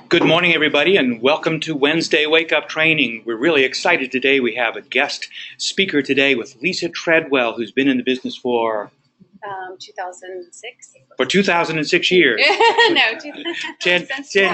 Good morning, everybody, and welcome to Wednesday Wake Up Training. We're really excited today. We have a guest speaker today with Lisa Treadwell, who's been in the business for 2006. For 2006 years. No, 10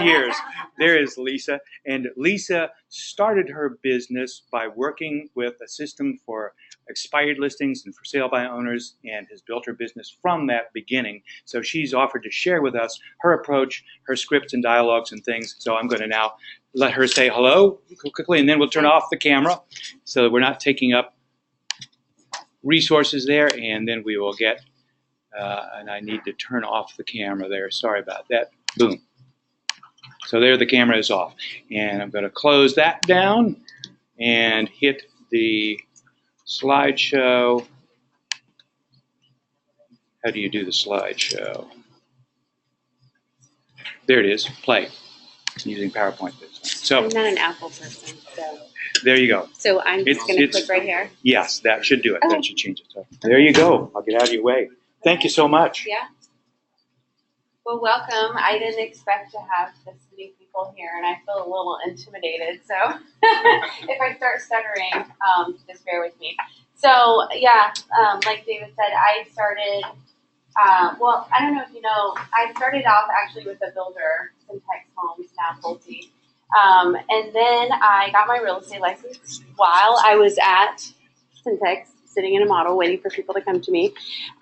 years. There is Lisa. And Lisa started her business by working with a system for expired listings and for sale by owners, and has built her business from that beginning. So she's offered to share with us her approach, her scripts and dialogues and things. So I'm going to now let her say hello quickly, and then we'll turn off the camera so that we're not taking up resources there, and then we will get and I need to turn off the camera there. Sorry about that. Boom. So there the camera is off. And I'm going to close that down and hit the slideshow. How do you do the slideshow? There it is. Play. I'm using PowerPoint this time. So I'm not an Apple person, so. There you go. So I'm just going to click right here. Yes, that should do it. Okay. That should change it. So there you go. I'll get out of your way. Thank you so much. Yeah. Well, welcome. I didn't expect to have this many people here, and I feel a little intimidated. So if I start stuttering, just bear with me. So, yeah, like David said, I started, well, I don't know if you know, I started off actually with a builder, Syntex Homes, now Pulte. And then I got my real estate license while I was at Syntex, sitting in a model waiting for people to come to me.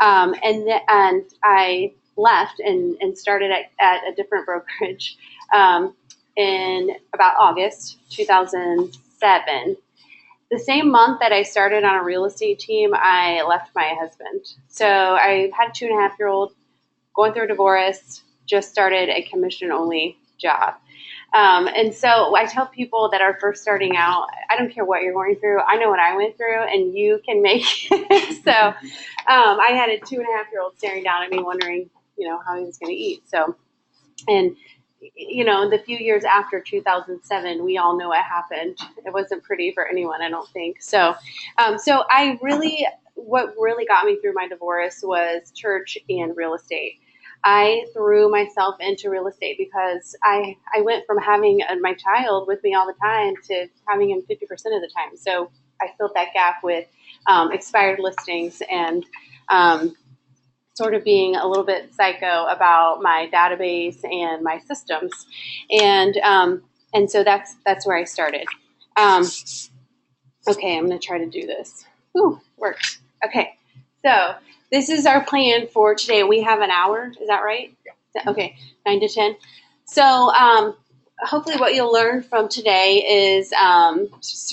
And I left and started at a different brokerage in about August 2007. The same month that I started on a real estate team, I left my husband. So I had a 2.5-year-old, going through a divorce, just started a commission-only job. And so I tell people that are first starting out, I don't care what you're going through. I know what I went through, and you can make it. So I had a 2.5-year-old staring down at me wondering, how he was going to eat. So, and, the few years after 2007, we all know what happened. It wasn't pretty for anyone, I don't think. So, what really got me through my divorce was church and real estate. I threw myself into real estate because I went from having my child with me all the time to having him 50% of the time. So I filled that gap with expired listings and sort of being a little bit psycho about my database and my systems. And so that's where I started. Okay, I'm going to try to do this. Ooh, worked. Okay, so this is our plan for today. We have an hour. Is that right? Yeah. Okay, 9 to 10. So hopefully what you'll learn from today is,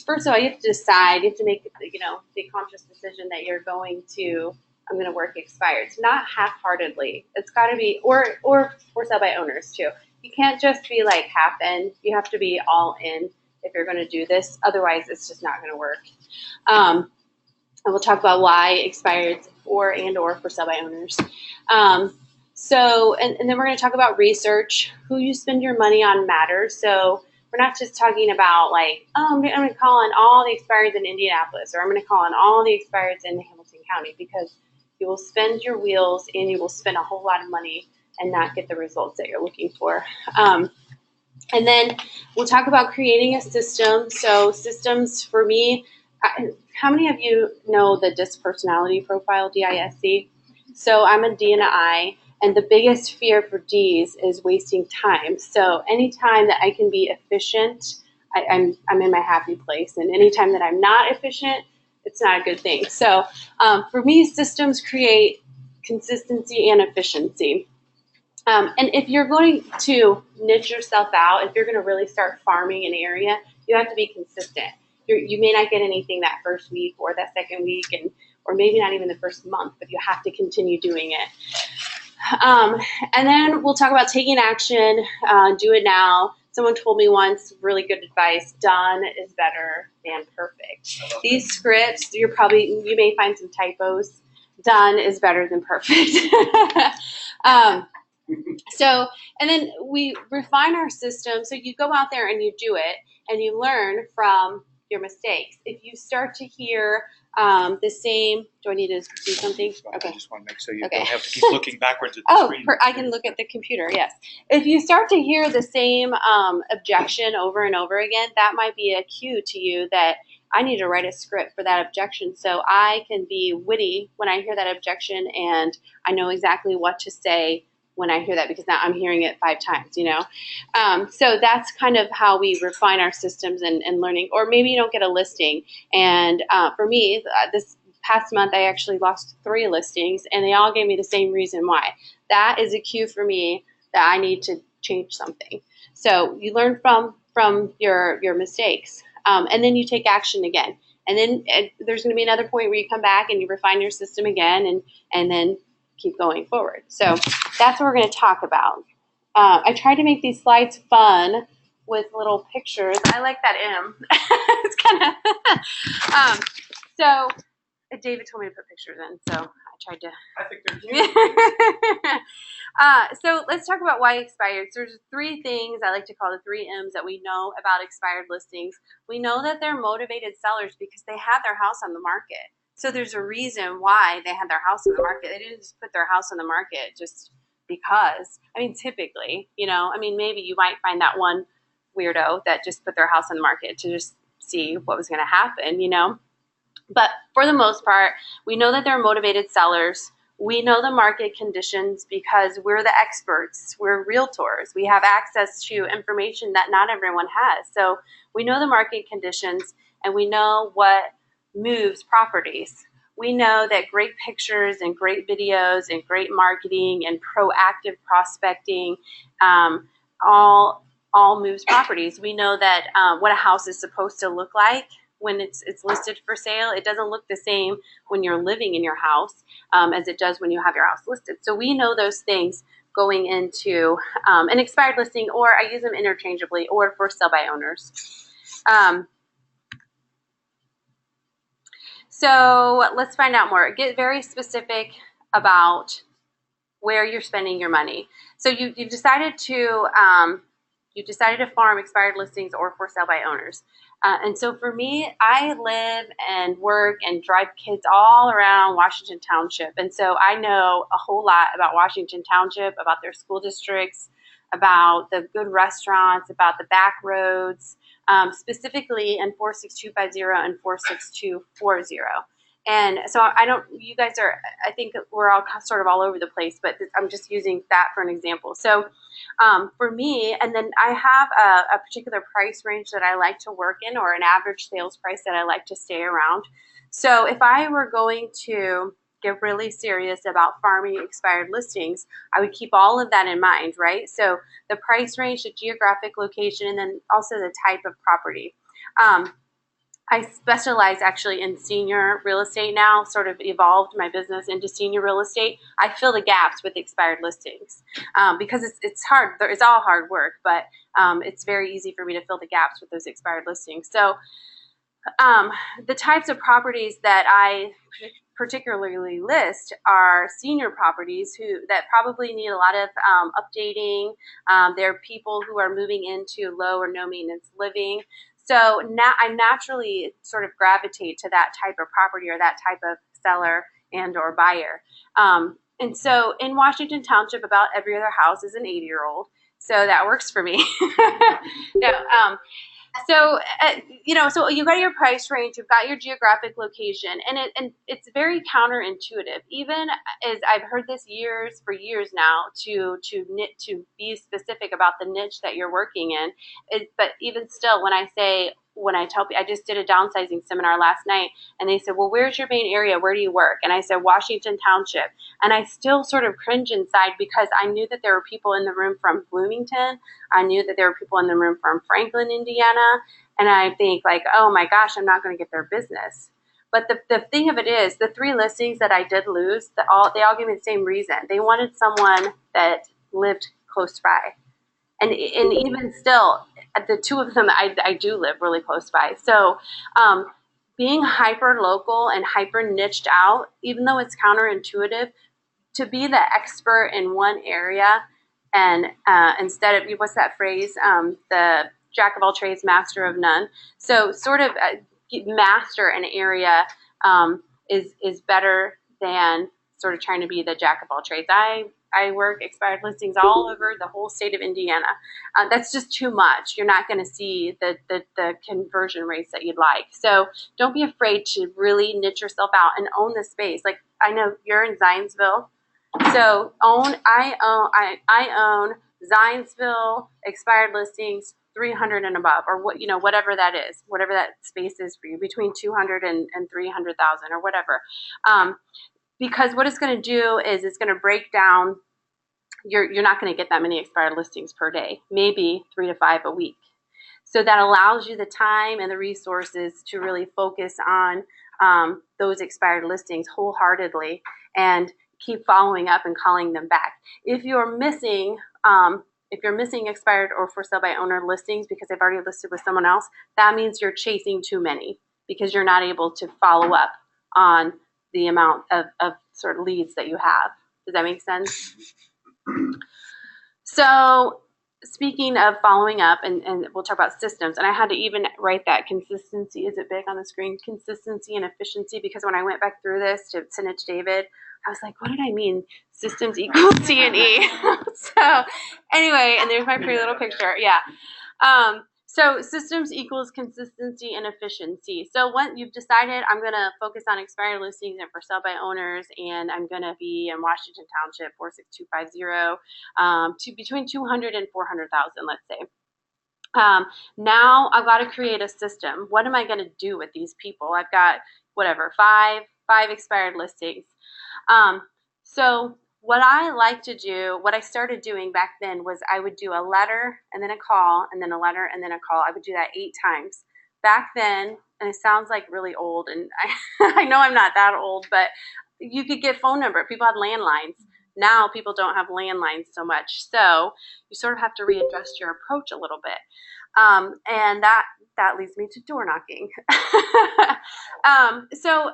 first of all, you have to decide. You have to make, the conscious decision that you're going to, I'm going to work expired. Not half-heartedly. It's got to be, or for sale by owners too. You can't just be like half in. You have to be all in if you're going to do this. Otherwise, it's just not going to work. And we'll talk about why expired or for sale by owners. So then we're going to talk about research. Who you spend your money on matters. So we're not just talking about like, I'm going to call on all the expireds in Indianapolis, or I'm going to call on all the expireds in Hamilton County, because you will spend your wheels and you will spend a whole lot of money and not get the results that you're looking for. And then we'll talk about creating a system. So systems for me, how many of you know the DISC personality profile, DISC? So I'm a D and an I, and the biggest fear for Ds is wasting time. So anytime that I can be efficient, I'm in my happy place. And anytime that I'm not efficient, it's not a good thing. So for me, systems create consistency and efficiency. And if you're going to niche yourself out, if you're going to really start farming an area, you have to be consistent. You may not get anything that first week or that second week, or maybe not even the first month, but you have to continue doing it. And then we'll talk about taking action, do it now. Someone told me once, really good advice, done is better than perfect. These scripts, you may find some typos. Done is better than perfect. So, and then we refine our system. So you go out there and you do it, and you learn from your mistakes. If you start to hear The same. Do I need to do something? Okay. I just want to make sure you Okay. don't have to keep looking backwards at the Oh, screen. I can look at the computer, yes. If you start to hear the same objection over and over again, that might be a cue to you that I need to write a script for that objection so I can be witty when I hear that objection and I know exactly what to say when I hear that because now I'm hearing it 5 times, you know. So that's kind of how we refine our systems and learning. Or maybe you don't get a listing. And for me, this past month, I actually lost 3 listings, and they all gave me the same reason why. That is a cue for me that I need to change something. So you learn from your mistakes, and then you take action again. And then there's going to be another point where you come back and you refine your system again, and then keep going forward. So that's what we're going to talk about. I tried to make these slides fun with little pictures. I like that M. It's kind of so. David told me to put pictures in, so I tried to. I think they're cute. So let's talk about why expired. So there's 3 things I like to call the 3 M's that we know about expired listings. We know that they're motivated sellers because they had their house on the market. So there's a reason why they had their house on the market. They didn't just put their house on the market just because. I mean, typically, you know, I mean, maybe you might find that one weirdo that just put their house on the market to just see what was going to happen, you know. But for the most part, we know that they're motivated sellers. We know the market conditions because we're the experts. We're realtors. We have access to information that not everyone has. So we know the market conditions and we know what moves properties. We know that great pictures and great videos and great marketing and proactive prospecting all moves properties. We know that what a house is supposed to look like when it's listed for sale. It doesn't look the same when you're living in your house as it does when you have your house listed. So we know those things going into an expired listing, or I use them interchangeably, or for sell by owners. So let's find out more. Get very specific about where you're spending your money. So you've decided to farm expired listings or for sale by owners. And so for me, I live and work and drive kids all around Washington Township. And so I know a whole lot about Washington Township, about their school districts, about the good restaurants, about the back roads, specifically in 46250 and 46240. And so you guys are, I think we're all sort of all over the place, but I'm just using that for an example. So for me, and then I have a particular price range that I like to work in, or an average sales price that I like to stay around. So if I were going to get really serious about farming expired listings, I would keep all of that in mind, right? So the price range, the geographic location, and then also the type of property. I specialize actually in senior real estate now, sort of evolved my business into senior real estate. I fill the gaps with expired listings because it's hard. It's all hard work, but it's very easy for me to fill the gaps with those expired listings. So the types of properties that I particularly list are senior properties that probably need a lot of updating. They're people who are moving into low or no maintenance living. So now I naturally sort of gravitate to that type of property or that type of seller and or buyer. And so in Washington Township, about every other house is an 80-year-old. So that works for me. So you got your price range, you've got your geographic location, and it's very counterintuitive. Even as I've heard this for years now, to be specific about the niche that you're working in. But even still, when I tell people, I just did a downsizing seminar last night, and they said, well, where's your main area? Where do you work? And I said, Washington Township. And I still sort of cringe inside because I knew that there were people in the room from Bloomington. I knew that there were people in the room from Franklin, Indiana. And I think like, oh my gosh, I'm not going to get their business. But the thing of it is, the 3 listings that I did lose, they all gave me the same reason. They wanted someone that lived close by. And even still, the 2 of them I do live really close by. So being hyper local and hyper niched out, even though it's counterintuitive, to be the expert in one area and instead of, what's that phrase, the jack of all trades, master of none. So sort of master an area is better than sort of trying to be the jack of all trades. I work expired listings all over the whole state of Indiana. That's just too much. You're not going to see the conversion rates that you'd like. So don't be afraid to really niche yourself out and own the space. Like, I know you're in Zionsville, so I own Zionsville expired listings 300 and above, or what, whatever that is, whatever that space is for you, between 200 and 300,000 or whatever. Because what it's going to do is it's going to break down. You're not going to get that many expired listings per day, maybe 3 to 5 a week. So that allows you the time and the resources to really focus on those expired listings wholeheartedly and keep following up and calling them back. If you're missing expired or for sale by owner listings because they've already listed with someone else, that means you're chasing too many because you're not able to follow up on the amount of sort of leads that you have. Does that make sense? So speaking of following up, and we'll talk about systems, and I had to even write that consistency. Is it big on the screen? Consistency and efficiency, because when I went back through this to send it to David, I was like, what did I mean? Systems equals C&E. So anyway, and there's my pretty little picture. Yeah. So systems equals consistency and efficiency. So when you've decided I'm going to focus on expired listings and for sale by owners, and I'm going to be in Washington Township 46250, to between 200 and 400,000, let's say. Now I've got to create a system. What am I going to do with these people? I've got whatever, five expired listings. So what I like to do, what I started doing back then was I would do a letter and then a call and then a letter and then a call. I would do that 8 times. Back then, and it sounds like really old, and I know I'm not that old, but you could get phone number. People had landlines. Now people don't have landlines so much. So you sort of have to readjust your approach a little bit. And that leads me to door knocking. So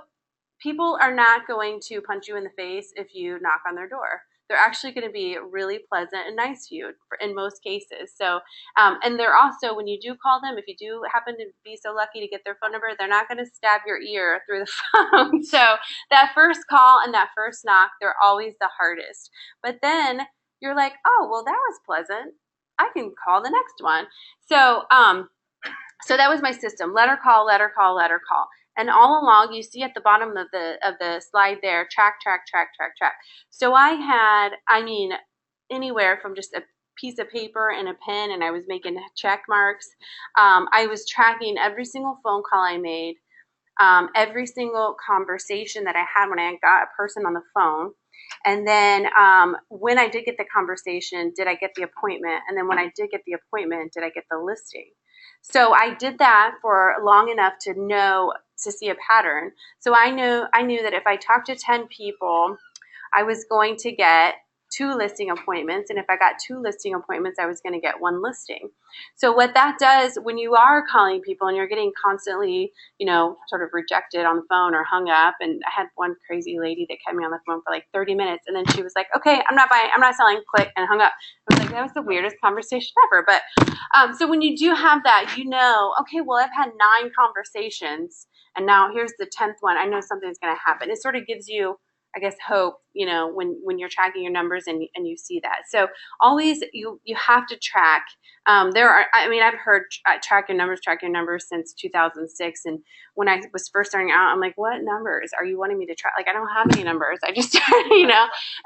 people are not going to punch you in the face if you knock on their door. They're actually going to be really pleasant and nice to you in most cases. So, and they're also, when you do call them, if you do happen to be so lucky to get their phone number, they're not going to stab your ear through the phone. So that first call and that first knock, they're always the hardest. But then you're like, oh, well, that was pleasant. I can call the next one. So, so that was my system. Letter call, letter call, letter call. And all along, you see at the bottom of the slide there, track. So I had, anywhere from just a piece of paper and a pen, and I was making check marks. I was tracking every single phone call I made, every single conversation that I had when I got a person on the phone. And then when I did get the conversation, did I get the appointment? And then when I did get the appointment, did I get the listing? So I did that for long enough to see a pattern. So I knew that if I talked to 10 people, I was going to get 2 listing appointments. And if I got 2 listing appointments, I was going to get 1 listing. So what that does when you are calling people and you're getting constantly, sort of rejected on the phone or hung up. And I had one crazy lady that kept me on the phone for like 30 minutes. And then she was like, okay, I'm not buying, I'm not selling, click, and hung up. I was like, that was the weirdest conversation ever. But so when you do have that, okay, well, I've had 9 conversations and now here's the 10th one. I know something's going to happen. It sort of gives you, I guess, hope, when you're tracking your numbers and you see that. So always you have to track. I've heard track your numbers since 2006. And when I was first starting out, I'm like, what numbers are you wanting me to track? Like, I don't have any numbers. I just,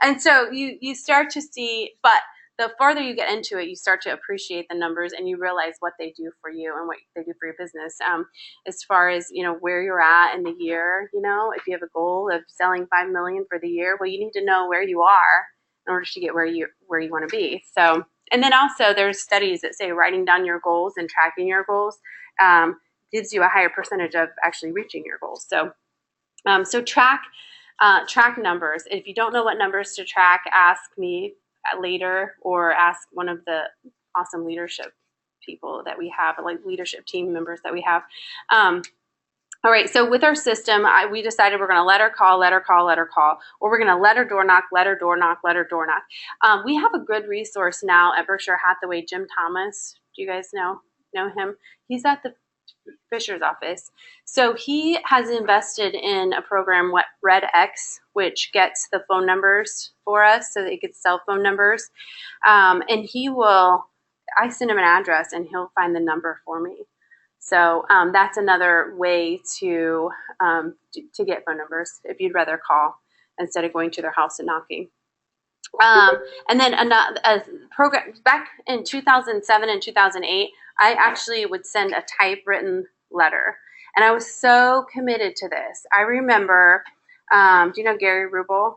and so you start to see, but the farther you get into it, you start to appreciate the numbers and you realize what they do for you and what they do for your business. As far as, where you're at in the year, if you have a goal of selling 5 million for the year, well, you need to know where you are in order to get where you want to be. So, and then also there's studies that say writing down your goals and tracking your goals gives you a higher percentage of actually reaching your goals. So, so track numbers. If you don't know what numbers to track, ask me later or ask one of the awesome leadership people that we have, like leadership team members that we have. All right, so with our system, we decided we're going to letter call, or we're going to letter door knock. We have a good resource now at Berkshire Hathaway, Jim Thomas. Do you guys know him? He's at the Fisher's office. So he has invested in a program, Red X, which gets the phone numbers for us, so that it gets cell phone numbers. And I send him an address, and he'll find the number for me. So that's another way to get phone numbers if you'd rather call instead of going to their house and knocking. And then a program back in 2007 and 2008, I actually would send a typewritten letter, and I was so committed to this. I remember, do you know Gary Rubel?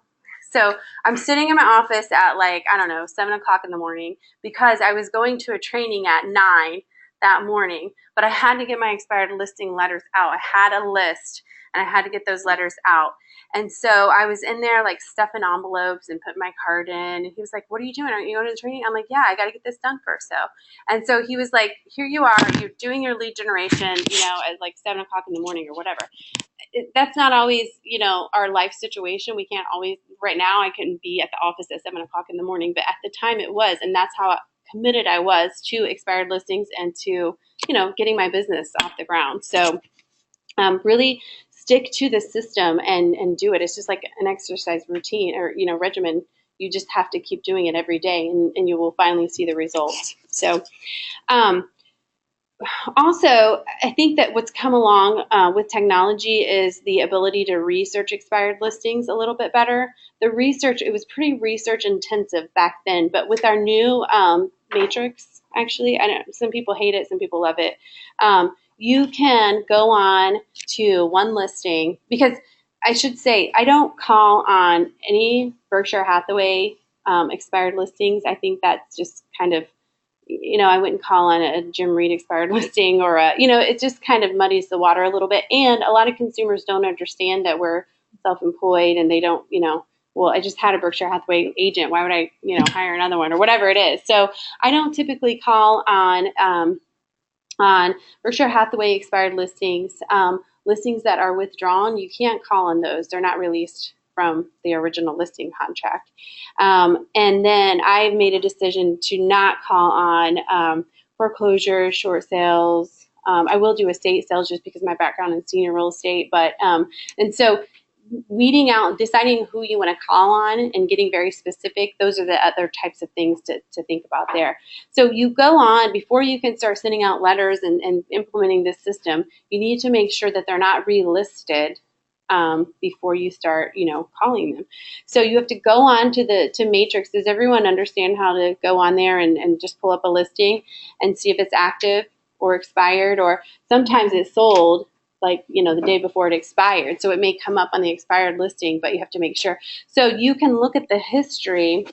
So I'm sitting in my office at 7 o'clock in the morning because I was going to a training at 9 that morning, but I had to get my expired listing letters out. I had a list, and I had to get those letters out. And so I was in there stuffing envelopes and putting my card in. And he was like, "What are you doing? Aren't you going to the training?" I'm like, "Yeah, I got to get this done first." And so he was like, "Here you are. You're doing your lead generation, at 7 o'clock in the morning or whatever." That's not always, our life situation. We can't always. Right now, I can be at the office at 7 o'clock in the morning, but at the time it was, and that's how committed I was to expired listings and to, getting my business off the ground. So really stick to the system and do it. It's just like an exercise routine or, regimen. You just have to keep doing it every day, and you will finally see the results. So also, I think that what's come along with technology is the ability to research expired listings a little bit better. The research, it was pretty research intensive back then, but with our new matrix, actually, I know some people hate it, some people love it. You can go on to one listing, because I should say I don't call on any Berkshire Hathaway expired listings. I think that's just kind of, I wouldn't call on a Jim Reed expired listing or it just kind of muddies the water a little bit. And a lot of consumers don't understand that we're self-employed, and they don't, well, I just had a Berkshire Hathaway agent. Why would I, hire another one or whatever it is? So I don't typically call on Berkshire Hathaway expired listings. Listings that are withdrawn, you can't call on those. They're not released from the original listing contract. And then I've made a decision to not call on foreclosures, short sales. I will do estate sales just because of my background in senior real estate. But and so weeding out, deciding who you want to call on and getting very specific, those are the other types of things to think about there. So you go on, before you can start sending out letters and implementing this system, you need to make sure that they're not relisted before you start, calling them. So you have to go on to Matrix. Does everyone understand how to go on there and just pull up a listing and see if it's active or expired? Or sometimes it's sold the day before it expired. So it may come up on the expired listing, but you have to make sure. So you can look at the history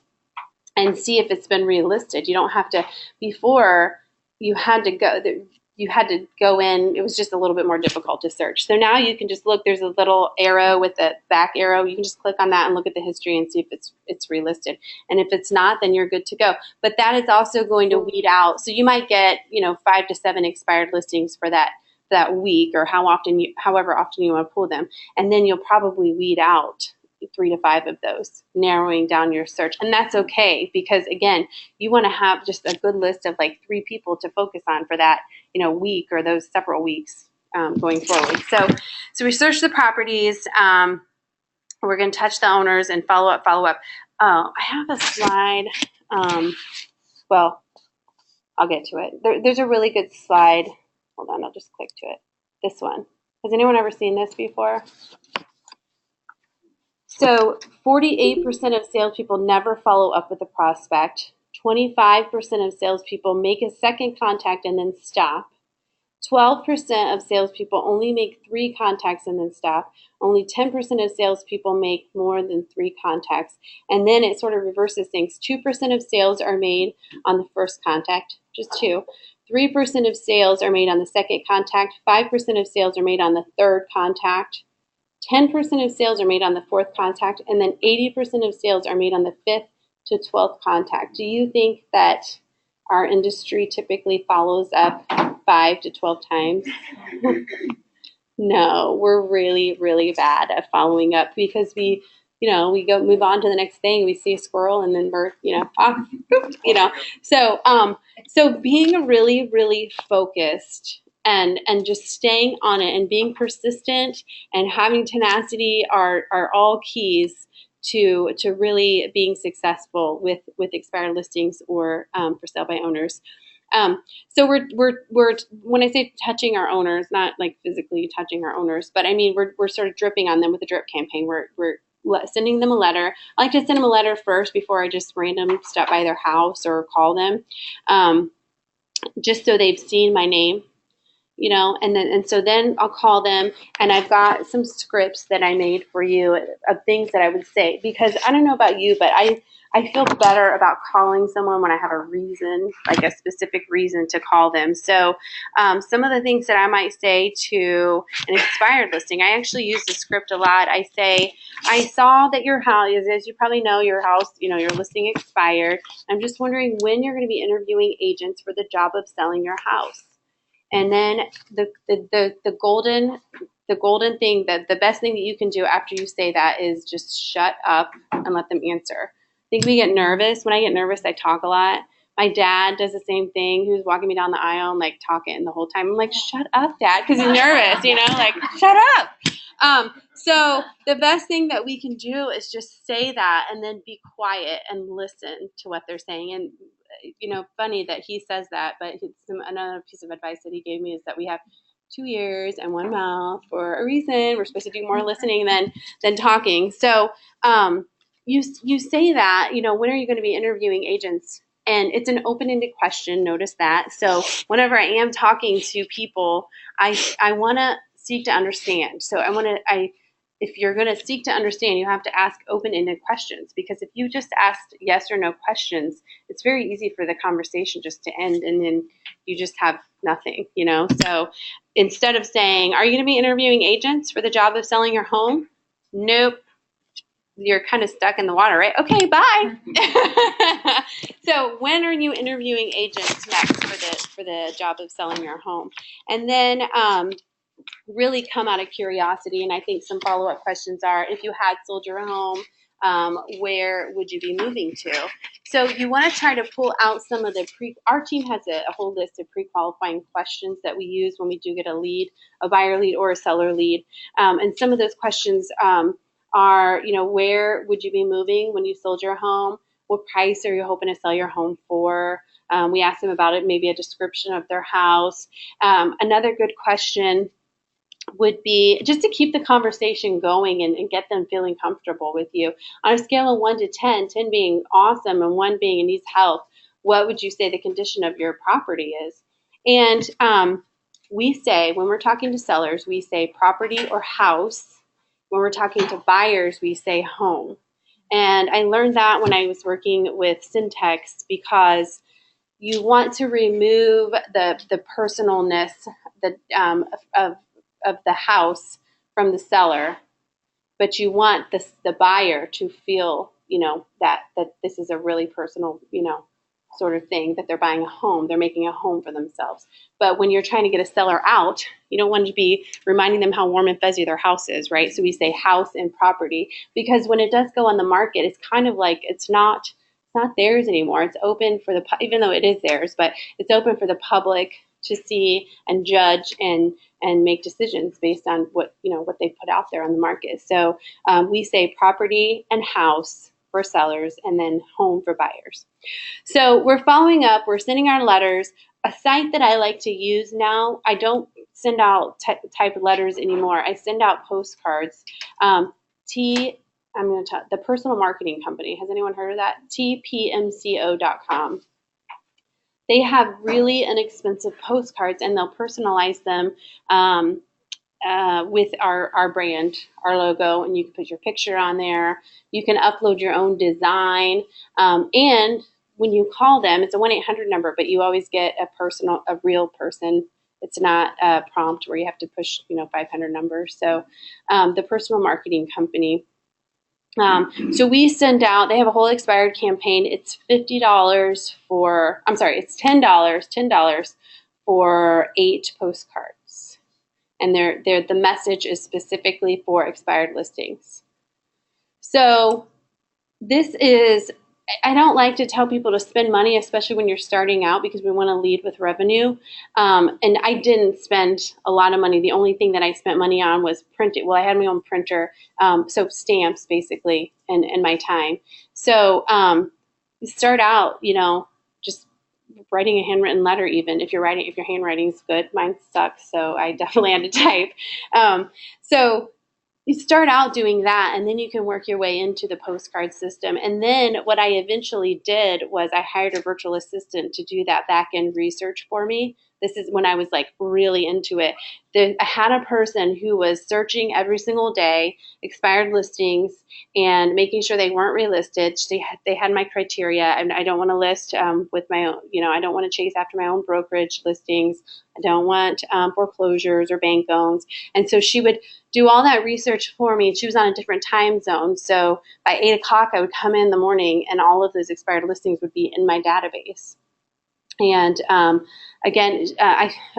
and see if it's been relisted. You don't have to, before you had to go in, it was just a little bit more difficult to search. So now you can just look, there's a little arrow with a back arrow. You can just click on that and look at the history and see if it's relisted. And if it's not, then you're good to go. But that is also going to weed out. So you might get, 5 to 7 expired listings for that week, or however often you want to pull them. And then you'll probably weed out 3 to 5 of those, narrowing down your search. And that's okay, because again, you want to have just a good list of 3 people to focus on for that, week or those several weeks going forward. So we search the properties. We're going to touch the owners and follow up. I have a slide. Well, I'll get to it. There's a really good slide. Hold on, I'll just click to it. This one. Has anyone ever seen this before? So 48% of salespeople never follow up with a prospect. 25% of salespeople make a second contact and then stop. 12% of salespeople only make 3 contacts and then stop. Only 10% of salespeople make more than 3 contacts. And then it sort of reverses things. 2% of sales are made on the first contact, just 2. 3% of sales are made on the second contact. 5% of sales are made on the third contact. 10% of sales are made on the fourth contact. And then 80% of sales are made on the 5th to 12th contact. Do you think that our industry typically follows up 5 to 12 times? No, we're really, really bad at following up, because we go move on to the next thing. We see a squirrel and then we're, off, So being really, really focused and just staying on it and being persistent and having tenacity are all keys to really being successful with expired listings or for sale by owners. So we're when I say touching our owners, not like physically touching our owners, but I mean we're sort of dripping on them with the drip campaign. We're sending them a letter. I like to send them a letter first before I just random stop by their house or call them, just so they've seen my name, and so then I'll call them, and I've got some scripts that I made for you of things that I would say, because I don't know about you, but I feel better about calling someone when I have a reason, like a specific reason to call them. So some of the things that I might say to an expired listing, I actually use the script a lot. I say, I saw that your house, as you probably know, your house, your listing expired. I'm just wondering when you're going to be interviewing agents for the job of selling your house. And then the golden thing, that the best thing that you can do after you say that is just shut up and let them answer. I think we get nervous. When I get nervous, I talk a lot. My dad does the same thing. He was walking me down the aisle and like talking the whole time. I'm like, shut up, Dad, because he's nervous, like shut up. So the best thing that we can do is just say that and then be quiet and listen to what they're saying. And funny that he says that, but another piece of advice that he gave me is that we have 2 ears and 1 mouth for a reason. We're supposed to do more listening than talking. So you say that, when are you going to be interviewing agents? And it's an open-ended question. Notice that. So whenever I am talking to people, I want to seek to understand. So if you're going to seek to understand, you have to ask open-ended questions, because if you just ask yes or no questions, it's very easy for the conversation just to end, and then you just have nothing, So instead of saying, are you going to be interviewing agents for the job of selling your home? Nope. You're kind of stuck in the water, right? Okay, bye. So when are you interviewing agents next for the job of selling your home? And then really come out of curiosity. And I think some follow-up questions are, if you had sold your home, where would you be moving to? So you want to try to pull out some of our team has a whole list of pre-qualifying questions that we use when we do get a lead, a buyer lead or a seller lead. And some of those questions are, where would you be moving when you sold your home? What price are you hoping to sell your home for? We ask them about it, maybe a description of their house. Another good question would be just to keep the conversation going and get them feeling comfortable with you. On a scale of 1 to 10, 10 being awesome and 1 being it needs help, what would you say the condition of your property is? And we say, when we're talking to sellers, we say property or house. When we're talking to buyers, we say home. And I learned that when I was working with Syntex, because you want to remove the personalness of the house from the seller, but you want the buyer to feel, that this is a really personal, sort of thing, that they're buying a home, they're making a home for themselves. But when you're trying to get a seller out, you don't want to be reminding them how warm and fuzzy their house is, right? So we say house and property, because when it does go on the market, it's kind of like it's not theirs anymore. It's open for even though it is theirs, but it's open for the public to see and judge and make decisions based on what they put out there on the market. So we say property and house for sellers, and then home for buyers. So we're following up. We're sending our letters. A site that I like to use now, I don't send out type letters anymore. I send out postcards. I'm going to tell the personal marketing company. Has anyone heard of that? tpmco.com. They have really inexpensive postcards, and they'll personalize them with our brand, our logo, and you can put your picture on there. You can upload your own design, and when you call them, it's a 1-800 number, but you always get a real person. It's not a prompt where you have to push 500 numbers. So the personal marketing company. So we send out, they have a whole expired campaign. It's $50 it's $10 for 8 postcards. And the message is specifically for expired listings. So this is I don't like to tell people to spend money, especially when you're starting out, because we want to lead with revenue. And I didn't spend a lot of money. The only thing that I spent money on was printing. Well, I had my own printer, so stamps basically, and my time. So you start out, just writing a handwritten letter. Even if your handwriting is good, mine sucks, so I definitely had to type. So you start out doing that, and then you can work your way into the postcard system. And then what I eventually did was I hired a virtual assistant to do that back end research for me. This is when I was like really into it. I had a person who was searching every single day expired listings and making sure they weren't relisted. They had my criteria, and I don't want to list with my own, I don't want to chase after my own brokerage listings. I don't want foreclosures or bank loans. And so she would do all that research for me. She was on a different time zone. So by 8 o'clock, I would come in the morning and all of those expired listings would be in my database. And again,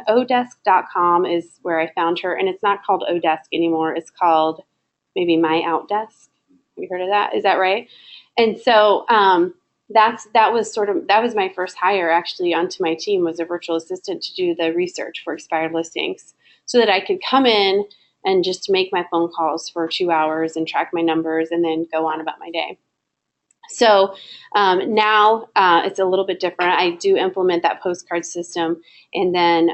odesk.com is where I found her. And it's not called Odesk anymore. It's called maybe My Outdesk. Have you heard of that? Is that right? And so that was my first hire actually onto my team, was a virtual assistant to do the research for expired listings, so that I could come in and just make my phone calls for 2 hours and track my numbers and then go on about my day. So now it's a little bit different. I do implement that postcard system, and then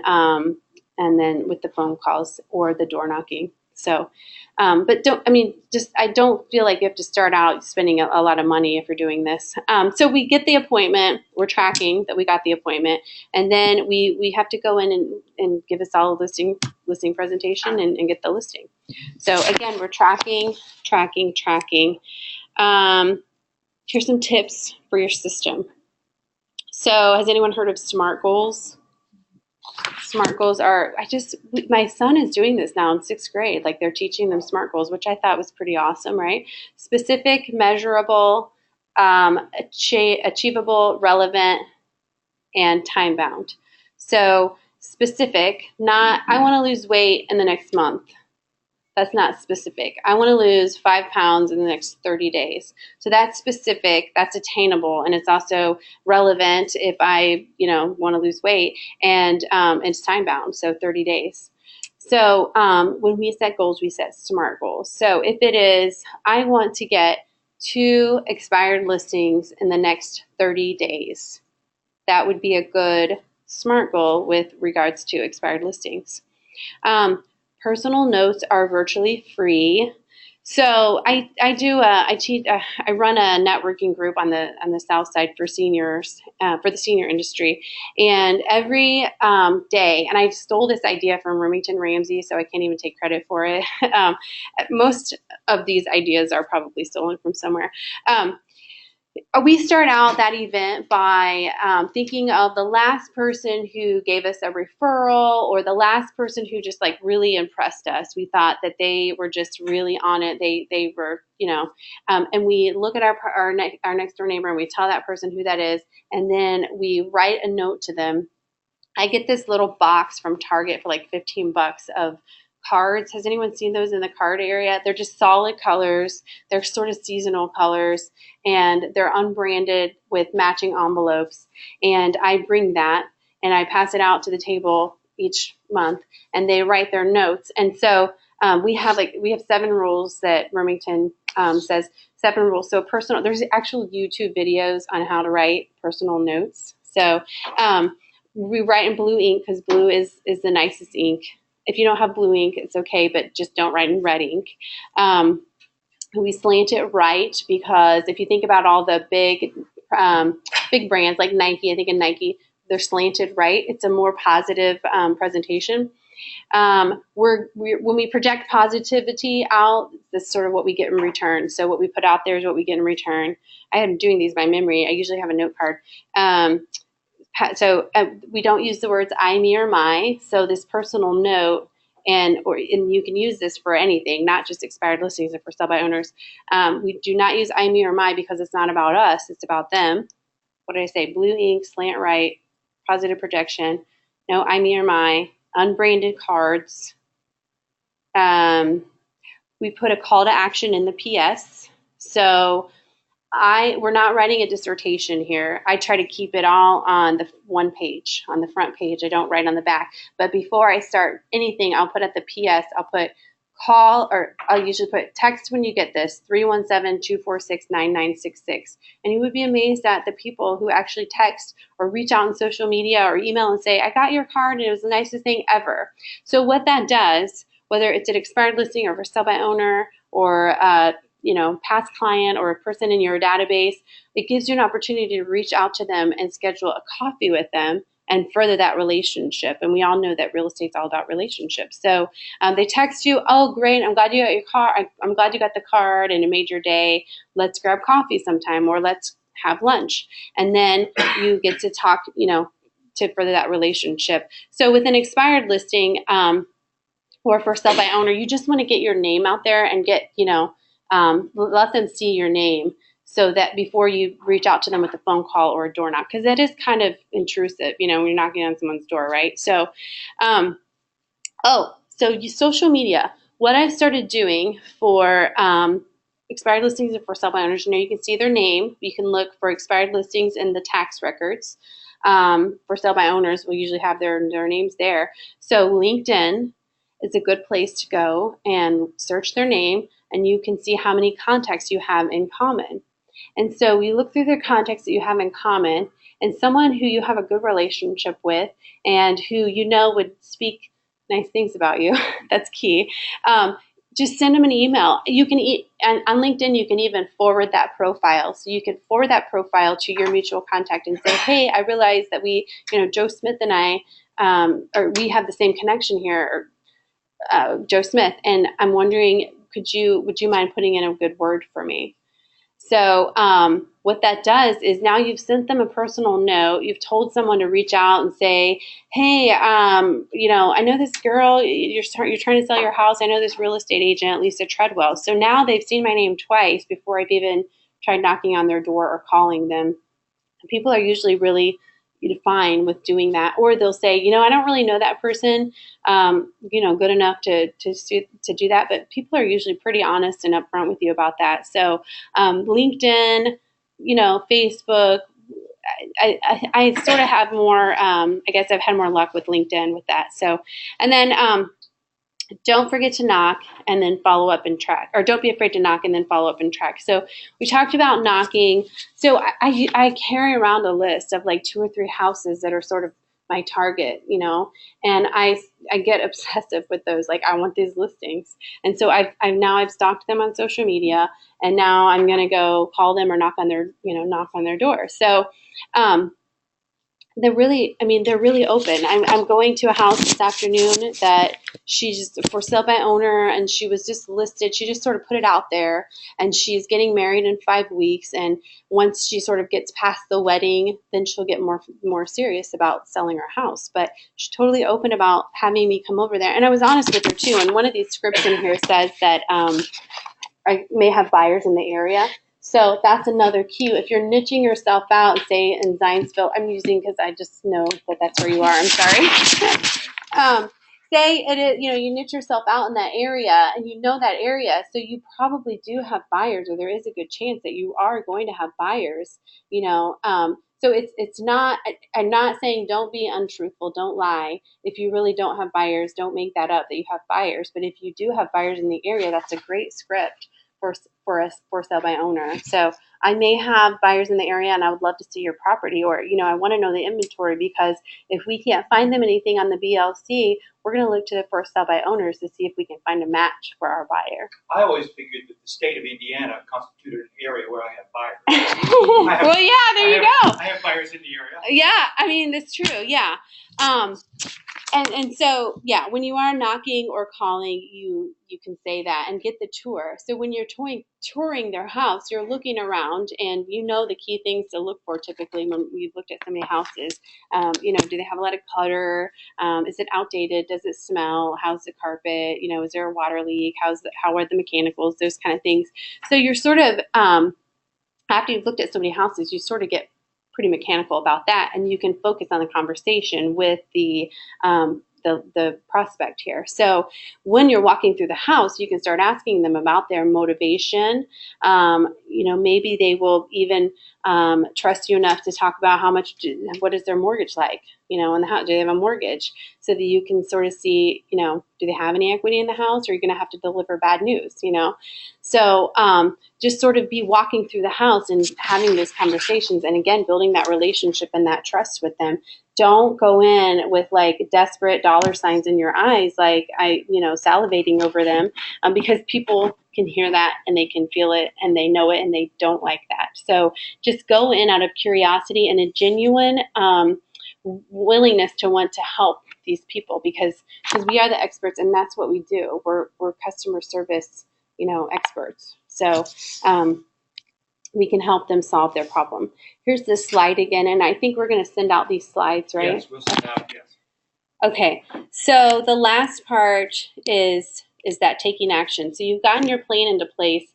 with the phone calls or the door knocking. So, but I don't feel like you have to start out spending a lot of money if you're doing this. So we get the appointment, we're tracking that we got the appointment, and then we have to go in and give us all a listing presentation and get the listing. So again, we're tracking. Here's some tips for your system. So has anyone heard of SMART goals? SMART goals are, my son is doing this now in 6th grade. Like, they're teaching them SMART goals, which I thought was pretty awesome, right? Specific, measurable, achievable, relevant, and time bound. So specific, not, I want to lose weight in the next month. That's not specific. I want to lose 5 pounds in the next 30 days. So that's specific, that's attainable, and it's also relevant if I, want to lose weight, and it's time bound, so 30 days. So when we set goals, we set SMART goals. So if it is, I want to get 2 expired listings in the next 30 days, that would be a good SMART goal with regards to expired listings. Personal notes are virtually free. So I run a networking group on the South Side for seniors, for the senior industry, and every day, and I stole this idea from Remington Ramsey, so I can't even take credit for it. Most of these ideas are probably stolen from somewhere. We start out that event by thinking of the last person who gave us a referral, or the last person who just like really impressed us. We thought that they were just really on it. They were, and we look at our next door neighbor and we tell that person who that is, and then we write a note to them. I get this little box from Target for like $15 of cards. Has anyone seen those in the card area? They're just solid colors. They're sort of seasonal colors, and they're unbranded with matching envelopes. And I bring that and I pass it out to the table each month, and they write their notes. And so we have 7 rules that Remington says, 7 rules. So there's actual YouTube videos on how to write personal notes. So we write in blue ink because blue is the nicest ink. If you don't have blue ink, it's okay, but just don't write in red ink. We slant it right, because if you think about all the big brands like Nike, I think in Nike, they're slanted right. It's a more positive presentation. When we project positivity out, this is sort of what we get in return. So what we put out there is what we get in return. I am doing these by memory. I usually have a note card. So we don't use the words I, me, or my. So this personal note, and you can use this for anything, not just expired listings or for sell by owners. We do not use I, me, or my, because it's not about us. It's about them. What did I say? Blue ink, slant right, positive projection. No I, me, or my. Unbranded cards. We put a call to action in the PS. So we're not writing a dissertation here. I try to keep it all on the one page, on the front page. I don't write on the back. But before I start anything, I'll put at the PS, I'll put call, or I'll usually put text when you get this, 317-246-9966. And you would be amazed at the people who actually text or reach out on social media or email and say, I got your card and it was the nicest thing ever. So what that does, whether it's an expired listing or for sale by owner or past client or a person in your database, it gives you an opportunity to reach out to them and schedule a coffee with them and further that relationship. And we all know that real estate's all about relationships. So they text you, oh, great, I'm glad you got your card. I'm glad you got the card and it made your day. Let's grab coffee sometime, or let's have lunch. And then you get to talk, to further that relationship. So with an expired listing, or for sell by owner, you just want to get your name out there and get, let them see your name, so that before you reach out to them with a phone call or a door knock, because that is kind of intrusive, when you're knocking on someone's door, right? So, social media. What I've started doing for expired listings and for sell by owners, you can see their name. You can look for expired listings in the tax records. For sell by owners, we'll usually have their names there. So LinkedIn is a good place to go and search their name, and you can see how many contacts you have in common. And so we look through the contacts that you have in common, and someone who you have a good relationship with and who would speak nice things about you. That's key. Just send them an email. You can and on LinkedIn, you can even forward that profile. So you can forward that profile to your mutual contact and say, hey, I realize that Joe Smith and I, or we have the same connection here, Joe Smith, and I'm wondering, would you mind putting in a good word for me? So what that does is now you've sent them a personal note. You've told someone to reach out and say, hey, I know this girl, you're trying to sell your house. I know this real estate agent, Lisa Treadwell. So now they've seen my name twice before I've even tried knocking on their door or calling them. People are usually really fine with doing that, or they'll say, I don't really know that person, good enough to do that. But people are usually pretty honest and upfront with you about that. So LinkedIn, Facebook, I sort of have more. I guess I've had more luck with LinkedIn with that. So, and then don't forget to knock and then follow up and track, or don't be afraid to knock and then follow up and track. So we talked about knocking. So I carry around a list of like 2 or 3 houses that are sort of my target, and I get obsessive with those. Like, I want these listings. And so I've stalked them on social media, and now I'm going to go call them or knock on their door. So, they're really open. I'm going to a house this afternoon that she's for sale by owner, and she was just listed. She just sort of put it out there, and she's getting married in 5 weeks. And once she sort of gets past the wedding, then she'll get more serious about selling her house. But she's totally open about having me come over there. And I was honest with her too. And one of these scripts in here says that I may have buyers in the area. So that's another cue. If you're niching yourself out, say in Zionsville, I'm using because I just know that that's where you are. I'm sorry. Say it is, you niche yourself out in that area, and you know that area, so you probably do have buyers, or there is a good chance that you are going to have buyers. So it's not. I'm not saying don't be untruthful, don't lie. If you really don't have buyers, don't make that up that you have buyers. But if you do have buyers in the area, that's a great script for us for sale by owner. So I may have buyers in the area, and I would love to see your property, or I want to know the inventory, because if we can't find them anything on the BLC, we're going to look to the for sale by owners to see if we can find a match for our buyer. I always figured that the state of Indiana constituted an area where I have buyers. Well, yeah, there you go. I have buyers in the area. Yeah, I mean, that's true. Yeah. And so, yeah, when you are knocking or calling, you can say that and get the tour. So when you're touring their house, you're looking around, and the key things to look for typically when we've looked at so many houses. Do they have a lot of clutter? Is it outdated? Does it smell? How's the carpet? Is there a water leak? How are the mechanicals? Those kind of things. So you're sort of, after you've looked at so many houses, you sort of get pretty mechanical about that, and you can focus on the conversation with the the prospect here. So when you're walking through the house, you can start asking them about their motivation. Maybe they will even trust you enough to talk about what is their mortgage like, in the house. Do they have a mortgage? So that you can sort of see, do they have any equity in the house, or are you going to have to deliver bad news, So just sort of be walking through the house and having those conversations, and again, building that relationship and that trust with them. Don't go in with like desperate dollar signs in your eyes, like salivating over them, because people can hear that and they can feel it and they know it and they don't like that. So just go in out of curiosity and a genuine willingness to want to help these people, because we are the experts and that's what we do. We're customer service, experts. So we can help them solve their problem. Here's this slide again, and I think we're going to send out these slides, right? Yes, we'll send out, yes. Okay, so the last part is that taking action. So you've gotten your plan into place,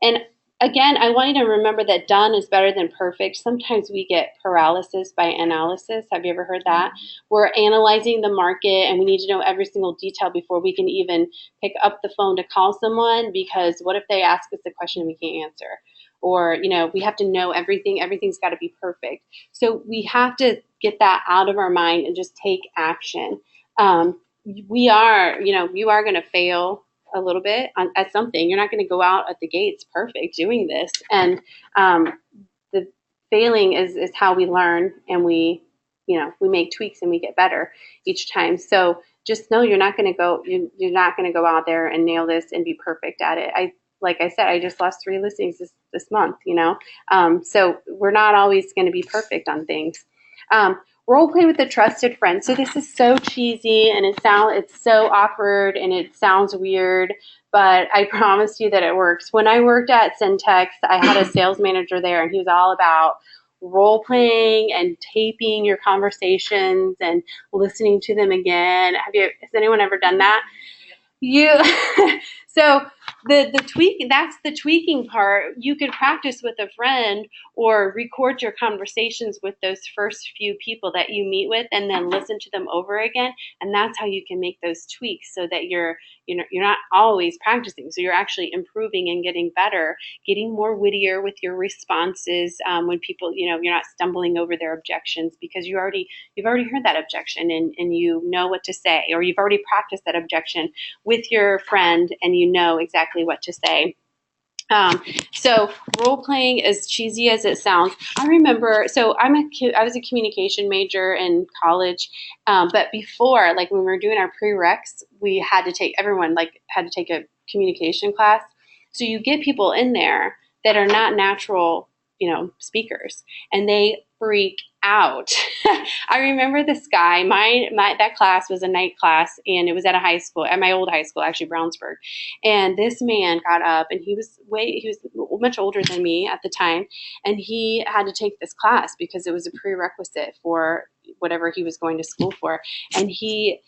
and again, I want you to remember that done is better than perfect. Sometimes we get paralysis by analysis. Have you ever heard that? We're analyzing the market and we need to know every single detail before we can even pick up the phone to call someone, because what if they ask us a question we can't answer? Or, we have to know everything. Everything's got to be perfect. So we have to get that out of our mind and just take action. You are going to fail a little bit at something. You're not going to go out at the gates perfect doing this. And the failing is how we learn, and we make tweaks and we get better each time. So just know you're not going to go out there and nail this and be perfect at it. Like I said, I just lost 3 listings this month, so we're not always going to be perfect on things. Role play with a trusted friend. So this is so cheesy and it's so awkward and it sounds weird, but I promise you that it works. When I worked at Syntex, I had a sales manager there, and he was all about role playing and taping your conversations and listening to them again. Has anyone ever done that? So that's the tweaking part. You could practice with a friend or record your conversations with those first few people that you meet with, and then listen to them over again. And that's how you can make those tweaks, so that you're not always practicing. So you're actually improving and getting better, getting more wittier with your responses when people, you're not stumbling over their objections, because you've already heard that objection and you know what to say, or you've already practiced that objection with your friend and you know exactly what to say. So role playing, as cheesy as it sounds, I remember. So I was a communication major in college, but before, like when we were doing our prereqs, everyone had to take a communication class. So you get people in there that are not natural, speakers, and they freak out. I remember this guy. That class was a night class, and it was at my old high school, actually Brownsburg. And this man got up, and he was much older than me at the time, and he had to take this class because it was a prerequisite for whatever he was going to school for, and he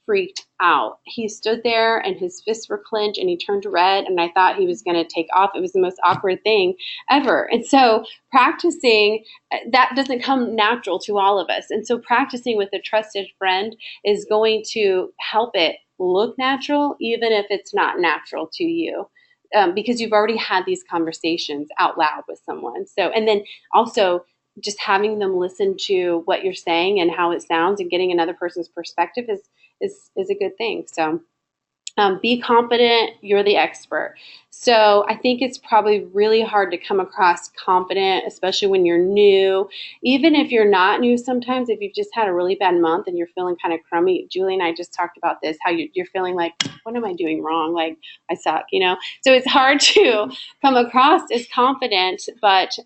freaked out. He stood there and his fists were clenched and he turned red, and I thought he was going to take off. It was the most awkward thing ever. And so practicing, that doesn't come natural to all of us. And so practicing with a trusted friend is going to help it look natural, even if it's not natural to you. Because you've already had these conversations out loud with someone. So, and then also just having them listen to what you're saying and how it sounds, and getting another person's perspective is a good thing. So be confident. You're the expert. So I think it's probably really hard to come across confident, especially when you're new. Even if you're not new, sometimes if you've just had a really bad month and you're feeling kind of crummy, Julie and I just talked about this, how you're feeling like, what am I doing wrong? Like, I suck, So it's hard to come across as confident, but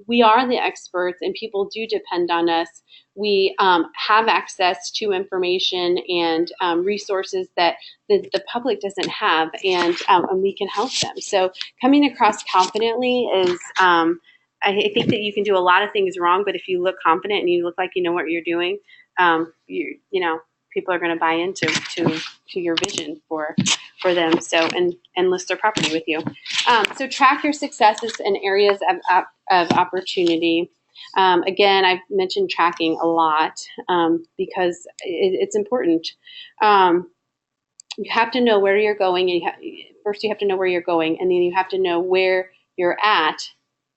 we are the experts and people do depend on us. We have access to information and resources that the public doesn't have, and we can help them. So coming across confidently is, I think that you can do a lot of things wrong, but if you look confident and you look like you know what you're doing, people are going to buy into your vision for them. So and list their property with you. So track your successes and areas of opportunity. Again, I've mentioned tracking a lot because it's important. You have to know where you're going. And first, you have to know where you're going, and then you have to know where you're at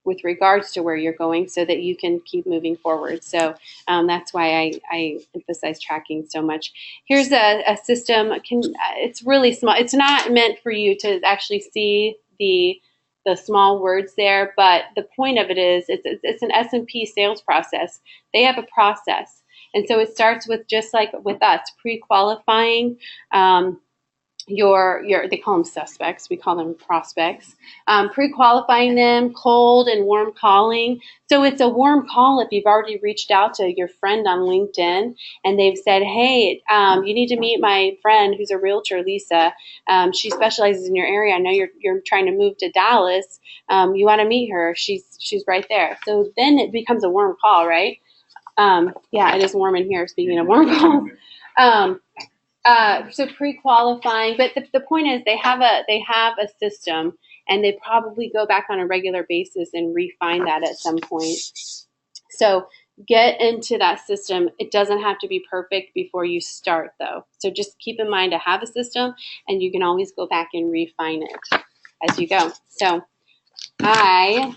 with regards to where you're going so that you can keep moving forward. So that's why I emphasize tracking so much. Here's a system. It's really small. It's not meant for you to actually see the small words there, but the point of it is it's an S&P sales process. They have a process. And so it starts with, just like with us, pre-qualifying they call them suspects, we call them prospects, pre-qualifying them, cold and warm calling. So it's a warm call if you've already reached out to your friend on LinkedIn and they've said, hey, you need to meet my friend who's a realtor, Lisa. She specializes in your area. I know you're trying to move to Dallas. You want to meet her. She's right there. So then it becomes a warm call, right? Yeah, it is warm in here, speaking of warm calls. So pre-qualifying, but the point is they have a system, and they probably go back on a regular basis and refine that at some point. So get into that system. It doesn't have to be perfect before you start, though. So just keep in mind to have a system, and you can always go back and refine it as you go. So I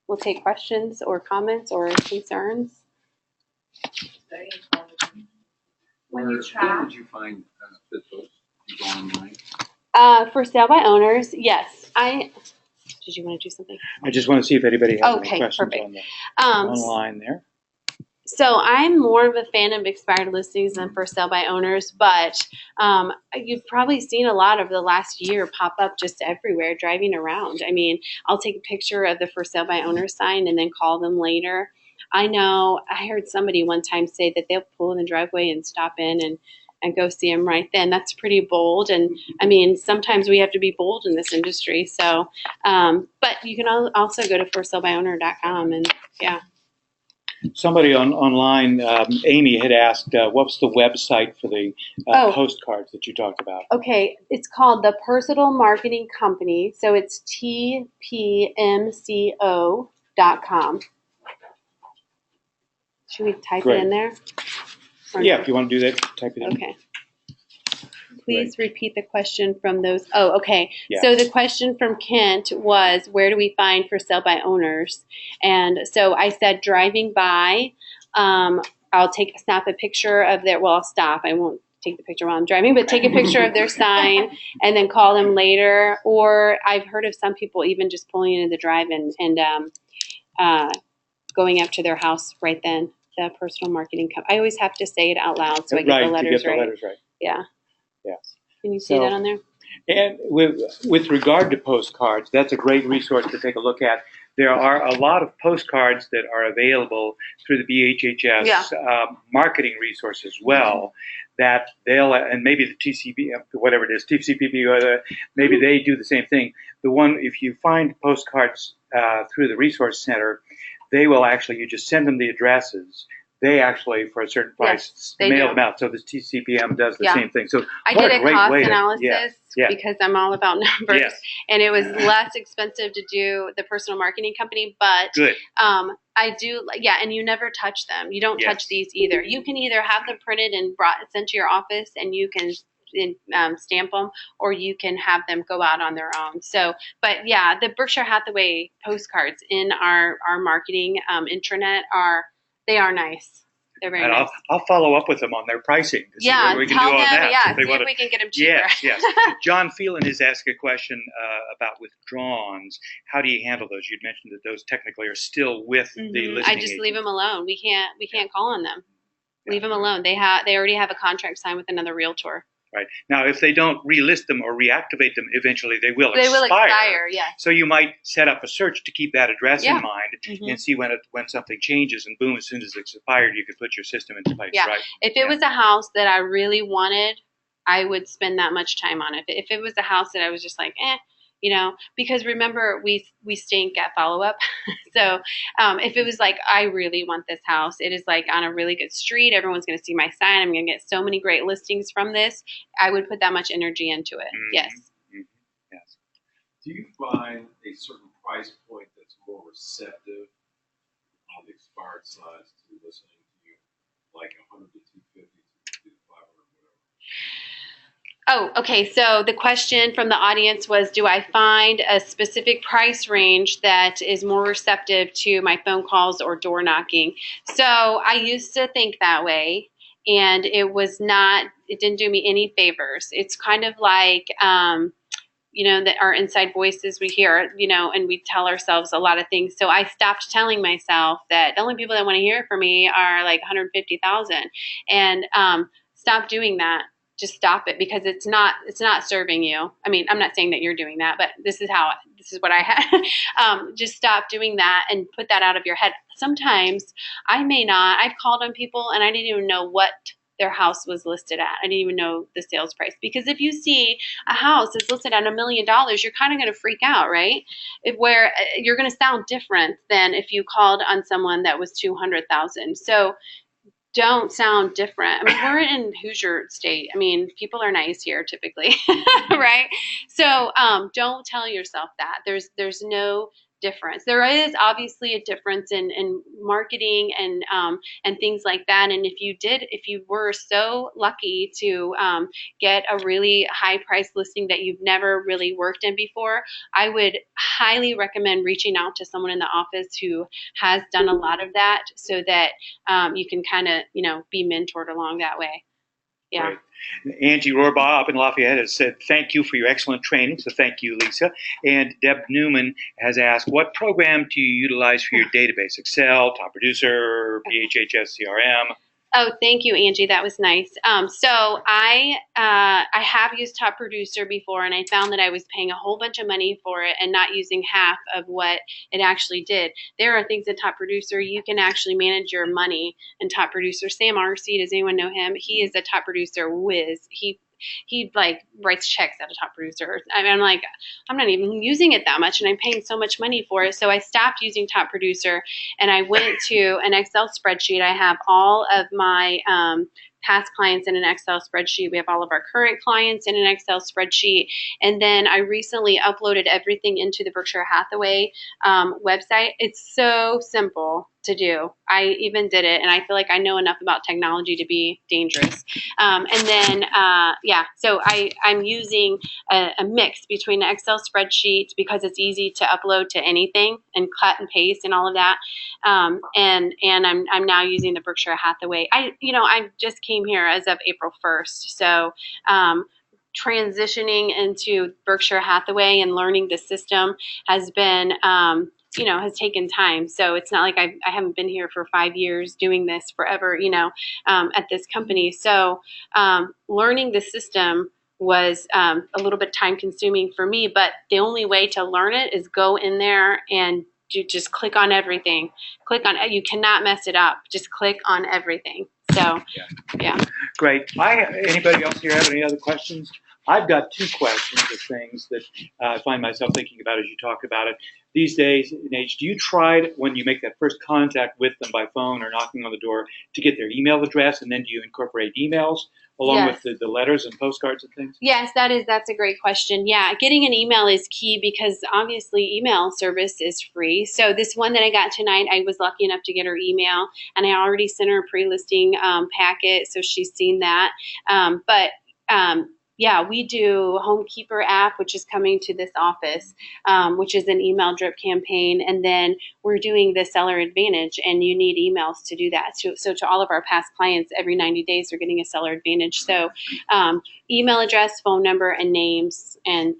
will take questions or comments or concerns. When you track, where would you find fit-posts? You go online? For sale by owners, yes. Did you want to do something? I just want to see if anybody has any questions perfect. on the online there. So I'm more of a fan of expired listings than for sale by owners, but you've probably seen a lot over the last year pop up just everywhere driving around. I mean, I'll take a picture of the for sale by owner sign and then call them later. I know I heard somebody one time say that they'll pull in the driveway and stop in and go see them right then. That's pretty bold. And I mean, sometimes we have to be bold in this industry. So, but you can also go to forsalebyowner.com and yeah. Somebody online, Amy, had asked, what's the website for the postcards that you talked about? Okay, it's called the Personal Marketing Company. So it's tpmco.com. Should we type it in there? Yeah, if you want to do that, type it in. Okay. Please repeat the question from those. Oh, okay. Yeah. So the question from Kent was, where do we find for sale by owners? And so I said, driving by, I'll snap a picture of their, well, I'll stop. I won't take the picture while I'm driving, but take a picture of their sign and then call them later. Or I've heard of some people even just pulling into the drive and going up to their house right then. The Personal Marketing Company. I always have to say it out loud so I get the letters right. Yeah. Yes. Can you see that on there? And with regard to postcards, that's a great resource to take a look at. There are a lot of postcards that are available through the BHHS marketing resource as well. That they'll, and maybe the TCP, whatever it is, TCPP, maybe they do the same thing. The one, if you find postcards through the resource center, they will actually, you just send them the addresses. They actually, for a certain price, mail them out. So the TCPM does the same thing. So I did a cost analysis because I'm all about numbers. Yes. And it was less expensive to do the Personal Marketing Company, but I do, and you never touch them. You don't touch these either. You can either have them printed and sent to your office and you can stamp them, or you can have them go out on their own. So, but yeah, the Berkshire Hathaway postcards in our marketing intranet are nice. They're very nice. I'll follow up with them on their pricing. Yeah, we can do on that. Yeah, see if we can get them cheaper. Yes. John Phelan has asked a question about withdrawals. How do you handle those? You'd mentioned that those technically are still with the listing I just agent. leave them alone. We can't call on them. Leave them alone. They already have a contract signed with another realtor. Right. Now, if they don't relist them or reactivate them, eventually they will expire. They will expire, yes. So you might set up a search to keep that address in mind and see when something changes, and boom, as soon as it's expired, you can put your system into place. Yeah. Right? If it was a house that I really wanted, I would spend that much time on it. If it was a house that I was just like, because remember, we stink at follow-up. So if it was like, I really want this house, it is like on a really good street, everyone's going to see my sign, I'm going to get so many great listings from this, I would put that much energy into it. Yes. Yes. Do you find a certain price point that's more receptive of expired size to listening to you, like 100 to 250 to 500, whatever. Oh, okay. So the question from the audience was, do I find a specific price range that is more receptive to my phone calls or door knocking? So I used to think that way, and it didn't do me any favors. It's kind of like, that our inside voices we hear, and we tell ourselves a lot of things. So I stopped telling myself that the only people that want to hear from me are like 150,000, and stop doing that. Just stop it, because it's not serving you. I mean, I'm not saying that you're doing that, but this is what I had. Just stop doing that and put that out of your head. Sometimes I've called on people and I didn't even know what their house was listed at. I didn't even know the sales price, because if you see a house that's listed at $1 million, you're kind of going to freak out, right? Where you're going to sound different than if you called on someone that was 200,000. So don't sound different. I mean, we're in Hoosier State. I mean, people are nice here typically, right? So don't tell yourself that. There's no difference. There is obviously a difference in marketing and things like that. And if you were so lucky to get a really high price listing that you've never really worked in before, I would highly recommend reaching out to someone in the office who has done a lot of that, so that you can kind of, be mentored along that way. Yeah. Great. Angie Rohrbaugh up in Lafayette has said, thank you for your excellent training. So thank you, Lisa. And Deb Newman has asked, what program do you utilize for your database? Excel, Top Producer, PHHS CRM? Oh, thank you, Angie. That was nice. So I have used Top Producer before, and I found that I was paying a whole bunch of money for it and not using half of what it actually did. There are things in Top Producer you can actually manage your money in Top Producer. Sam Arcee, does anyone know him? He is a Top Producer whiz. He like writes checks out of Top Producer. I mean, I'm not even using it that much, and I'm paying so much money for it. So I stopped using Top Producer, and I went to an Excel spreadsheet. I have all of my past clients in an Excel spreadsheet. We have all of our current clients in an Excel spreadsheet. And then I recently uploaded everything into the Berkshire Hathaway website. It's so simple to do. I even did it, and I feel like I know enough about technology to be dangerous. So I'm using a mix between an Excel spreadsheet, because it's easy to upload to anything and cut and paste and all of that. And I'm now using the Berkshire Hathaway. I just came here as of April 1st. So transitioning into Berkshire Hathaway and learning the system has been, has taken time. So it's not like I haven't been here for 5 years doing this forever, at this company. So learning the system was a little bit time consuming for me, but the only way to learn it is go in there and just click on everything. You cannot mess it up. Just click on everything. So, yeah. Great. Anybody else here have any other questions? I've got two questions of things that I find myself thinking about as you talk about it. These days and age, do you try when you make that first contact with them by phone or knocking on the door to get their email address, and then do you incorporate emails along with the letters and postcards and things? Yes, that's a great question. Yeah, getting an email is key, because obviously email service is free. So this one that I got tonight, I was lucky enough to get her email, and I already sent her a pre-listing packet, so she's seen that. Yeah, we do Homekeeper app, which is coming to this office, which is an email drip campaign. And then we're doing the Seller Advantage, and you need emails to do that. So to all of our past clients, every 90 days, they're getting a Seller Advantage. So email address, phone number, and names. And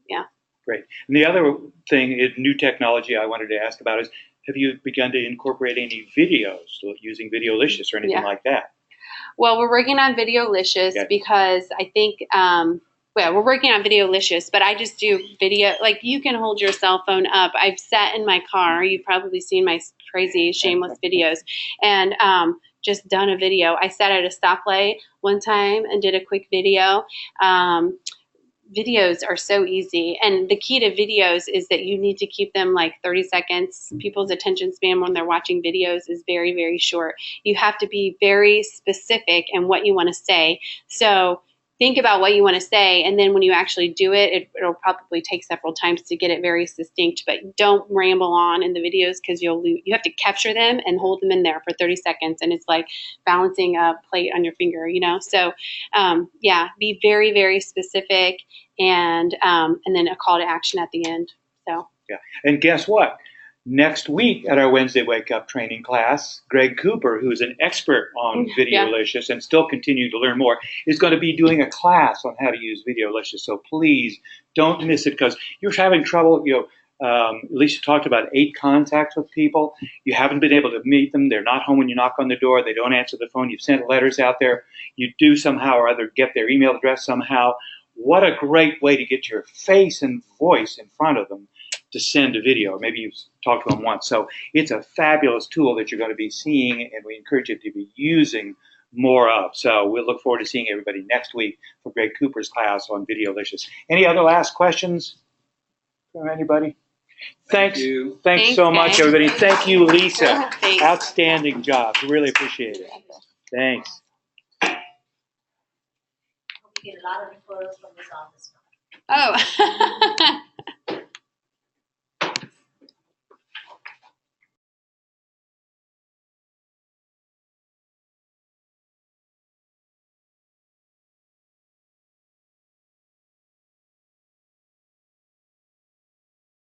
yeah. Great. And the other thing is new technology I wanted to ask about is, have you begun to incorporate any videos using Videolicious or anything like that? Well, we're working on Videolicious because I think, we're working on Videolicious, but I just do video. Like, you can hold your cell phone up. I've sat in my car. You've probably seen my crazy, shameless videos, and just done a video. I sat at a stoplight one time and did a quick video. Videos are so easy, and the key to videos is that you need to keep them like 30 seconds. People's attention span when they're watching videos is very, very short. You have to be very specific in what you want to say. So think about what you want to say, and then when you actually do it, it'll probably take several times to get it very succinct. But don't ramble on in the videos because you have to capture them and hold them in there for 30 seconds, and it's like balancing a plate on your finger, So, yeah, be very, very specific, and then a call to action at the end. So. Yeah, and guess what? Next week at our Wednesday Wake Up training class, Greg Cooper, who's an expert on Videolicious and still continuing to learn more, is going to be doing a class on how to use Videolicious. So please don't miss it because you're having trouble. At least you talked about 8 contacts with people. You haven't been able to meet them. They're not home when you knock on the door. They don't answer the phone. You've sent letters out there. You do somehow or other get their email address somehow. What a great way to get your face and voice in front of them to send a video. Maybe you've talked to them once. So it's a fabulous tool that you're going to be seeing, and we encourage you to be using more of. So we'll look forward to seeing everybody next week for Greg Cooper's class on Videolicious. Any other last questions from anybody? Thanks so much, everybody. Thank you, Lisa. Thanks. Outstanding job. Really appreciate it. Thanks. We get a lot of referrals from this office. Oh.